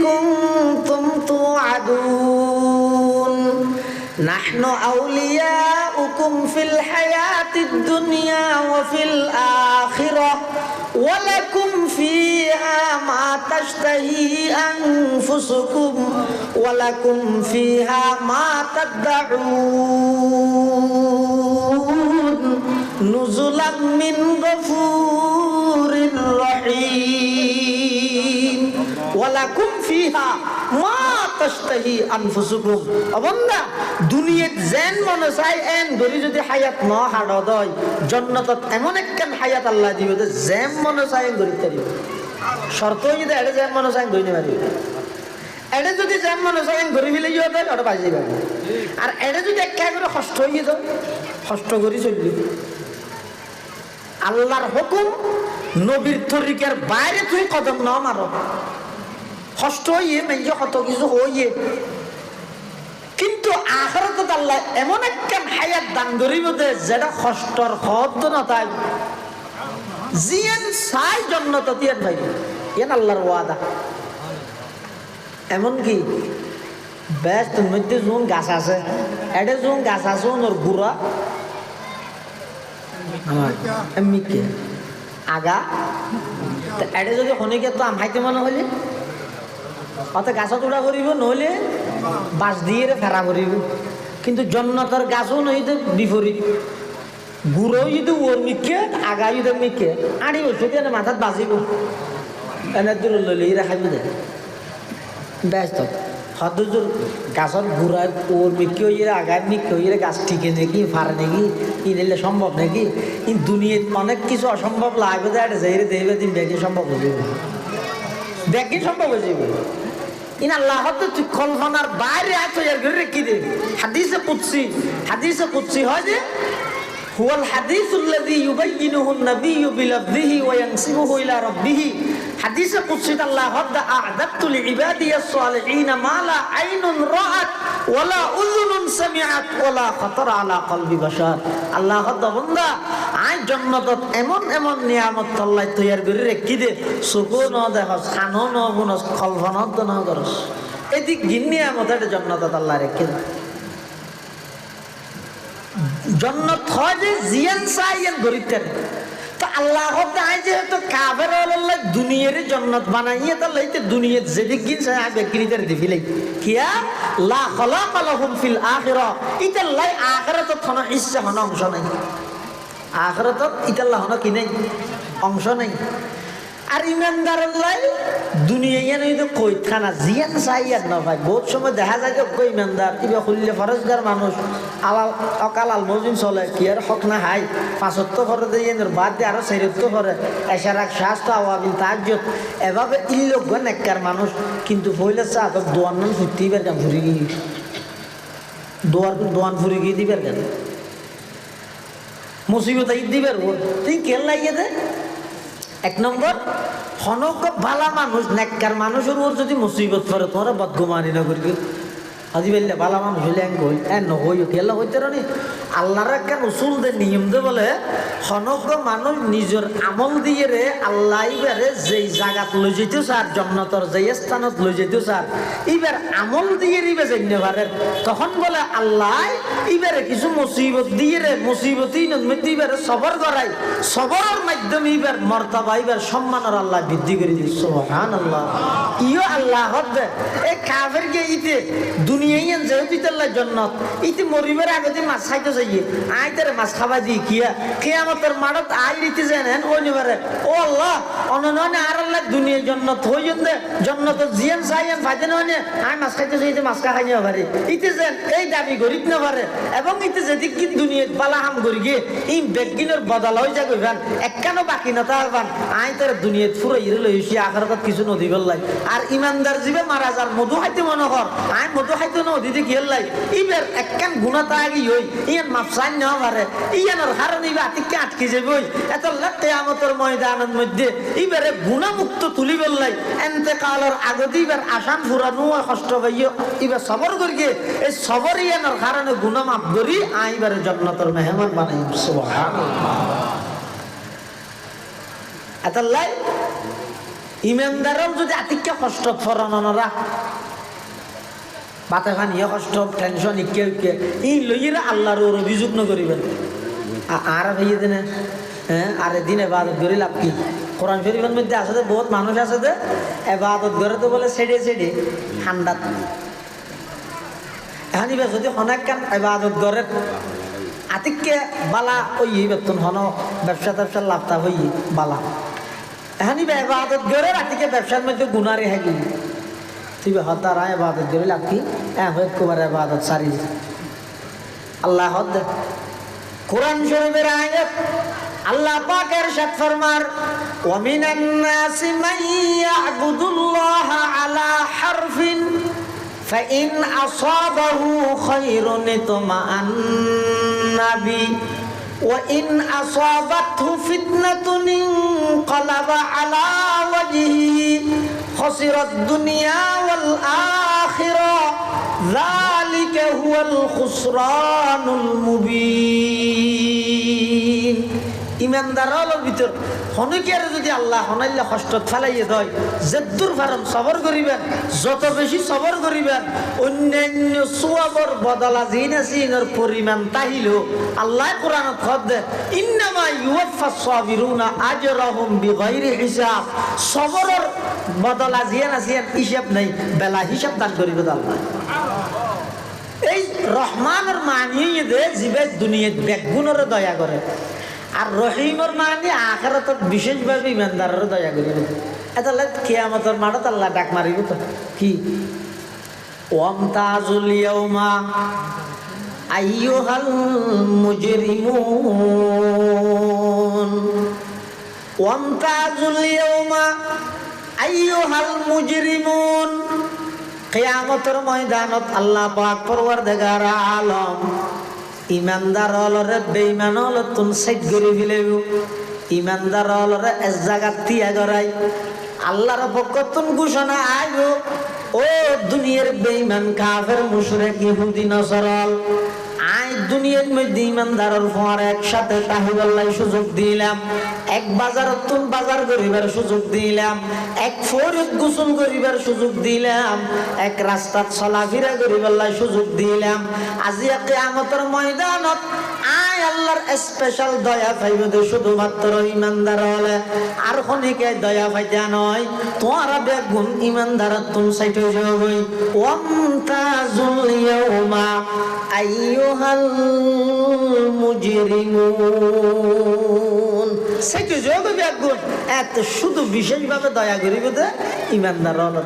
كنتم توعدون نحن أولياؤكم في الحياة الدنيا وفي الآخرة ولكم فيها ما تشتهي أنفسكم ولكم فيها ما تدعون نزلا من غفور رحيم ولكم فيها ما تشتهي أنفسكم أبدا দুনিয়াত যেন মনে চাই এন ধরি যদি হায়াত ন হাড় দয় জন্নতত এমন একখান হায়াত আল্লাহ দিবে যে যেম মনে চাই ধরিতে পারিব শর্ত যদি এড়ে যেম মনে চাই ধরিতে পারিব এড়ে যদি যেম মনে চাই ধরি ফেলে যাওয়া দেয় ওটা বাজি পাবে আর এড়ে যদি একা করে কষ্ট হয়ে যেত কষ্ট করি চললি আল্লাহর হুকুম নবীর তরিকার বাইরে তুই কদম ন মারো কষ্ট হইয়ে মেয়ে কত কিছু হইয়ে কিন্তু আখিরাতে আল্লাহ এমন একটা হায়াত দান করিব যে যেটা কষ্টর হদ না তাই জিয়ান সাই জান্নাত দিয়ান ভাই এন আল্লাহর ওয়াদা এমন কি বেশ মধ্যে জুন গাছ আছে এডে জুন গাছ আছে ওর গুড়া আমার এমনি কে আগা তো এডে যদি খনিকে তো আমহাইতে মনে হইলে অত গাছ তোড়া করিব নহলে বাঁশ দিয়ে ফেরা করিব কিন্তু জন্নতর গাছও নইতে বিপরীত গুড়ো যদি ওর মিকে আগা যদি মিকে আড়ি ওষুধ এনে মাথাত বাজিব এনে দূর লইলে ইরা খাইব দে ব্যস্ত হদুজুর গাছর গুড়ায় ওর মিকে হইয়ে আগায় মিকে হইয়ে গাছ ঠিকে নাকি ফারে নাকি ই নিলে সম্ভব নাকি ই দুনিয়াত অনেক কিছু অসম্ভব লাগবে যে এটা যাইরে দেবে দিন ব্যাগে সম্ভব হয়ে যাবে ব্যাগে সম্ভব হয়ে যাবে ইন আল্লাহ তুই কল্পনার বাইরে তৈরি করে রেখে দে হাদিসে কুদসি হয় যে হুয়াল হাদিসুল্লাযী ইউবাইয়িনুহু an-নাবিয়্যু বিলফযিহি ওয়া ইয়ানসিবুহু ইলা রাব্বিহি হাদিসে কুদসি আল্লাহ হদ্দা আ'দাতু লিইবাদিয়াস সালিহিন মা লা আইনুন রাআত ওয়া লা উযুনুন সামিআত ওয়া লা খাতারা আলা কলবি বাশার আল্লাহ হদ্দা বান্দা আই জান্নাতত এমন এমন নিয়ামত আল্লাহ তৈরি করে রেখে দে সুকো ন দেখস খানো ন বুনস কল্পনা তো না করস এদিক নিয়ামত এটা জান্নাতত আল্লাহ রেখে দে জন্নত হয় যে জিয়ান সাইয়ান গরিতেন তো আল্লাহ হতে আই যেহেতু কাফের আল্লাহ দুনিয়ারে জন্নত বানাইয়ে তো লইতে দুনিয়াত যেদিক গিন সাই আবে কিরিদার দিবিলাই কিয়া লা খালাকা লাহুম ফিল আখিরা ইতা লাই আখিরাত থনা ইচ্ছা হন অংশ নাই আখিরাত ইতা আল্লাহ হন কি নাই অংশ নাই আর ইমানদার আল্লাহ দুনিয়া ইয়ানে তো কই খানা জিয়ান সাইয়ান না ভাই বহুত সময় দেখা যায় যে কই ইমানদার ইবা খুললে ফরজগার মানুষ আলাল অকালাল মজিন চলে কি আর হক না হাই 75 করে দেয় এর বাদ দিয়ে আরো 70 করে এশারাক শাস্ত আওয়াবিল তাহাজ্জুদ এভাবে ইল্লোক নেককার মানুষ কিন্তু হইলে চা তো দোয়ান নাম ফুটিবার কাম ফুরি গি দোয়ান ফুরি গি দিবার কেন মুসিবত আই দিবার তুই কেন লাগিয়ে দে এক নম্বর হনক ভালা মানুষ নেককার মানুষের ওর যদি মুসিবত পড়ে তোমরা বদগুমানি না করি আজি বললে ভালা মানুষ হইলে নহই খেলা হইতে রানি আল্লাহর একটা রসুল দে নিয়ম দে বলে হনক মানুষ নিজের আমল দিয়ে রে আল্লাহ ইবারে যেই জায়গাত লই যেতে চার জন্নতর যেই স্থানত লই যেতে চার এবার আমল দিয়ে রিবে যাইনে পারে তখন বলে আল্লাহ এবারে কিছু মুসিবত দিয়ে রে মুসিবতই নদমতি এবারে সবর করাই সবরের মাধ্যমে এবার মর্তবা এবার সম্মানের আল্লাহ বৃদ্ধি করে দিই সুবহানাল্লাহ ইও আল্লাহ হদ এ কাফের কে ইতে দুনিয়ায় যেহেতু ইতাল্লাহ জন্নত ইতি মরিবার আগে দিয়ে মাছ খাইতে চাইয়ে আই তারে মাছ খাবা দিই কিয়া কিয়ামতের মাঠত আই রীতি জানেন ওই নিবারে ও আল্লাহ অনননে আর আল্লাহ দুনিয়ার জন্নত হই জন্দে জন্নত জিয়ান সাইয়ান ফাইতে ননে আই মাছ খাইতে চাইতে মাছ খাই না পারে ইতি যেন এই দাবি গরিব না পারে এবং ইতি যেদিক কি দুনিয়ার বালা হাম করি গিয়ে এই বেগিনের বদল হয়ে যায় কইবান একখানো বাকি না তারবান আই তার দুনিয়াত ফুরাই লইছি আখিরাত কিছু নদী বললাই আর ইমানদার জীবে মারা যার মধু খাইতে মনে কর আই মধু খাইতে নদীতে গেলাই ইবের একখান গুণা তাগি হই ইয়ান মাফসান না পারে ইয়ানোর হারণ ইবা আতিকে আটকে যাবই এত কিয়ামতের ময়দানের মধ্যে ইবারে গুণা মুক্ত তুলি বললাই ইন্তেকালের আগে ইবার আসান ফুরানো কষ্ট পাইও ইবা সবর করিয়ে এই সবর ইয়ানোর কারণে গুণা মাফ করি আইবারে জান্নাতের মেহমান বানাই সুবহানাল্লাহ এতলাই ইমানদারও যদি আতিক্য কষ্ট ফরানোরা বাতে খানিয়ে কষ্ট টেনশন ইকে ইকে ই লইয়েরা আল্লাহর ওর অভিযোগ ন করিবেন আর ভাইয়ে দিনে হ্যাঁ আর দিন এবাদত করে লাভ কি কোরআন শরীফের মধ্যে আছে যে বহুত মানুষ আছে যে এবাদত করে তো বলে সেডে সেডে ঠান্ডা এখন যদি অনেক কান এবাদত করে আতিককে বালা ওই বেতন হন ব্যবসা ট্যাবসার লাভটা হই বালা এখন এবাদত করে আতিকে ব্যবসার মধ্যে গুণারে হাগি তুই হতারা এবাদত করে লাভ কি হয়ে কুমার এবাদত সারি আল্লাহ হদ কোরআন শরীফের আয়াত আল্লাহ পাক ইরশাদ ফরমার ওয়া মিনান নাসি মান ইয়াবুদুল্লাহা আলা হারফিন ফাইন আসাবাহু খায়রুন ইতমাআন্না বি ওয়া ইন আসাবাতহু ফিতনাতুন ইনকালাবা আলা ওয়াজহিহি খাসিরাদ দুনিয়া ওয়াল আখিরা যালিকা হুয়াল খুসরানুল মুবিন ইমানদারের ভিতর হনকের যদি আল্লাহ হনাইলে কষ্ট ফেলাইয়ে দেয় যেদুর ফারম সবর করিবেন যত বেশি সবর করিবেন অন্যান্য সুয়াবর বদলা জিনাসিনের পরিমাণ তাহিল আল্লাহ কোরআনত খদ দেন ইন্নামা ইউওয়াফাস সাবিরুনা আজরাহুম বিগাইরি হিসাব সবরের বদলা জিনাসিন হিসাব নাই বেলা হিসাব দান করিবে আল্লাহ এই রহমানের মানিয়ে দে জিবে দুনিয়াত বেগুনের দয়া করে আর রহিমর মানে আখিরাত বিশেষভাবে ইমানদারের দয়া করিবে এতলে কিয়ামতের মাঠে আল্লাহ ডাক মারিব তো কি ওয়ামতাজুল ইয়াউমা আইয়ুহাল মুজরিমুন ওয়ামতাজুল ইয়াউমা আইয়ুহাল মুজরিমুন কিয়ামতের ময়দানত আল্লাহ পাক পরওয়ারদিগার আলম ইমানদার হলরে বেঈমান হল তুন সাইড করে ফেলেব ইমানদার হলরে এক জায়গা তিয়া গড়াই আল্লাহর পক্ষ তুন ঘোষণা আইব ও দুনিয়ার বেঈমান কাফের মুশরিক ইহুদি নসরল আই দুনিয়ার মধ্যে ইমানদারের ফোয়ার একসাথে তাহিবাল্লাই সুযোগ দিলাম এক বাজার তুন বাজার করিবার সুযোগ দিলাম এক ফরিদ গোসল করিবার সুযোগ দিলাম এক রাস্তা চলাফেরা করিবার সুযোগ দিলাম আজি কিয়ামতের ময়দানত আই আল্লাহর স্পেশাল দয়া পাইব দে শুধুমাত্র ইমানদার হলে আর খনিকে দয়া পাইতা নয় তোরা বেগুন ইমানদার তুন সাইটে যাবই ওয়ামতাজুল ইয়াউমা আইয়ুহাল মুজরিমুন সাইটে যাবে বেগুন এত শুধু বিশেষভাবে দয়া করিব দে ইমানদার হলে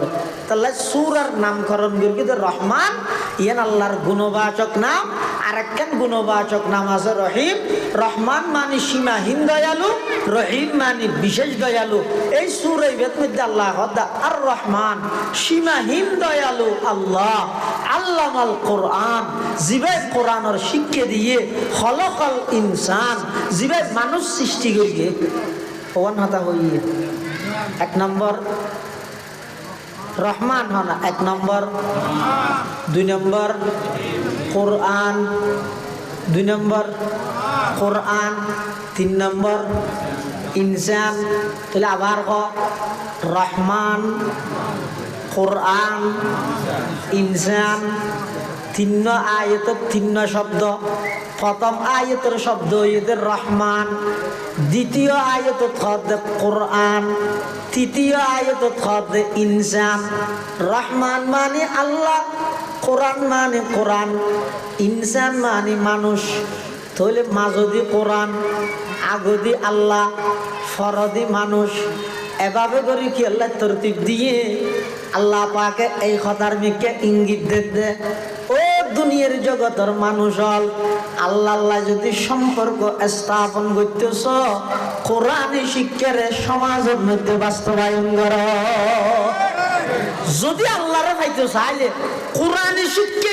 তাহলে সূরার নামকরণ করিব দে রহমান ইয়ান আল্লাহর গুণবাচক নাম আরেকখান গুণবাচক নাম আছে রহিম রহমান মানে সীমাহীন দয়ালু রহিম মানে বিশেষ দয়ালু এই সূরা বেদ মধ্যে আল্লাহ হদা আর রহমান সীমাহীন দয়ালু আল্লাহ আল্লামাল কোরআন জিবে কোরআনের শিক্ষা দিয়ে খলকাল ইনসান জিবে মানুষ সৃষ্টি করিয়ে ওয়ান হতা হইয়ে এক নম্বর রহমান হনা এক নম্বর দুই নম্বর কোরআন দুই নম্বর কোরআন তিন নম্বর ইনসান তাহলে আবার রহমান কোরআন ইনসান তিন আয়াত তিন শব্দ প্রথম আয়াতের শব্দ হইতে রহমান দ্বিতীয় আয়াত হতে কোরআন তৃতীয় আয়াত হতে ইনসান রহমান মানে আল্লাহ কোরআন মানে কোরআন ইনসান মানে মানুষ তাহলে মাঝদি কোরআন আগদি আল্লাহ ফরদি মানুষ এভাবে করে কি আল্লাহ তরতিব দিয়ে আল্লাহ পাকে এই কথার মিকে ইঙ্গিত দে ও দুনিয়ার জগতের মানুষ হল আল্লাহ আল্লাহ যদি সম্পর্ক স্থাপন করতেছ কোরআনী শিক্ষার সমাজের মধ্যে বাস্তবায়ন কর যদি আল্লাহরে পাইতে চাইলে কোরআনী শিক্ষা